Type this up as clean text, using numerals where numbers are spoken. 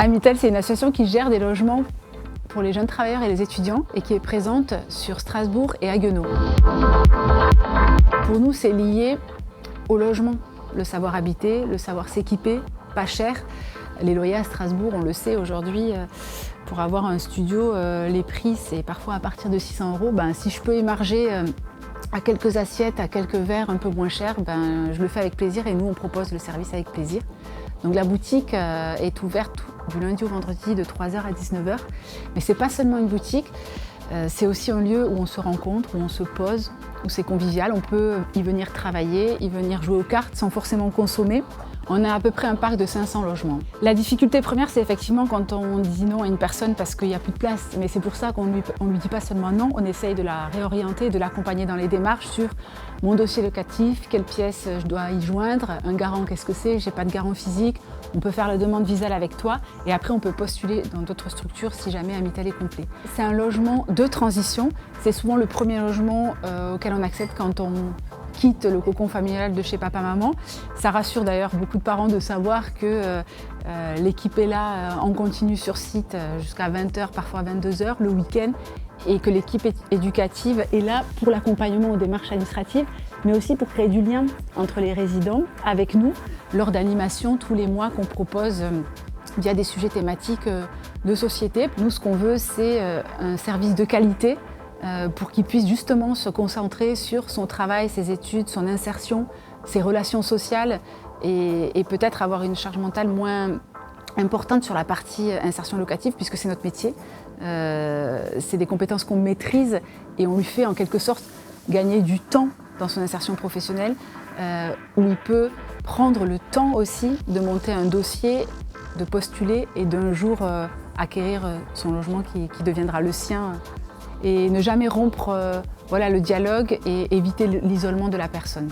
Amitel, c'est une association qui gère des logements pour les jeunes travailleurs et les étudiants et qui est présente sur Strasbourg et Haguenau. Pour nous, c'est lié au logement, le savoir habiter, le savoir s'équiper, pas cher. Les loyers à Strasbourg, on le sait aujourd'hui, pour avoir un studio, les prix, c'est parfois à partir de 600 €. Si je peux émarger à quelques assiettes, à quelques verres un peu moins chers, je le fais avec plaisir et nous, on propose le service avec plaisir. Donc la boutique est ouverte du lundi au vendredi de 3 h à 19 h. Mais ce n'est pas seulement une boutique, c'est aussi un lieu où on se rencontre, où on se pose, où c'est convivial. On peut y venir travailler, y venir jouer aux cartes sans forcément consommer. On a à peu près un parc de 500 logements. La difficulté première, c'est effectivement quand on dit non à une personne parce qu'il n'y a plus de place. Mais c'est pour ça qu'on ne lui dit pas seulement non, on essaye de la réorienter, de l'accompagner dans les démarches sur mon dossier locatif, quelle pièce je dois y joindre, un garant, qu'est-ce que c'est, j'ai pas de garant physique, on peut faire la demande Visal avec toi et après on peut postuler dans d'autres structures si jamais Amitel est complet. C'est un logement de transition, c'est souvent le premier logement auquel on accède quand on quitte le cocon familial de chez papa-maman. Ça rassure d'ailleurs beaucoup de parents de savoir que l'équipe est là en continu sur site jusqu'à 20 h, parfois 22 h le week-end, et que l'équipe éducative est là pour l'accompagnement aux démarches administratives, mais aussi pour créer du lien entre les résidents avec nous lors d'animations tous les mois qu'on propose via des sujets thématiques de société. Nous, ce qu'on veut, c'est un service de qualité pour qu'il puisse justement se concentrer sur son travail, ses études, son insertion, ses relations sociales et peut-être avoir une charge mentale moins importante sur la partie insertion locative puisque c'est notre métier. C'est des compétences qu'on maîtrise et on lui fait en quelque sorte gagner du temps dans son insertion professionnelle où il peut prendre le temps aussi de monter un dossier, de postuler et d'un jour acquérir son logement qui deviendra le sien et ne jamais rompre le dialogue et éviter l'isolement de la personne.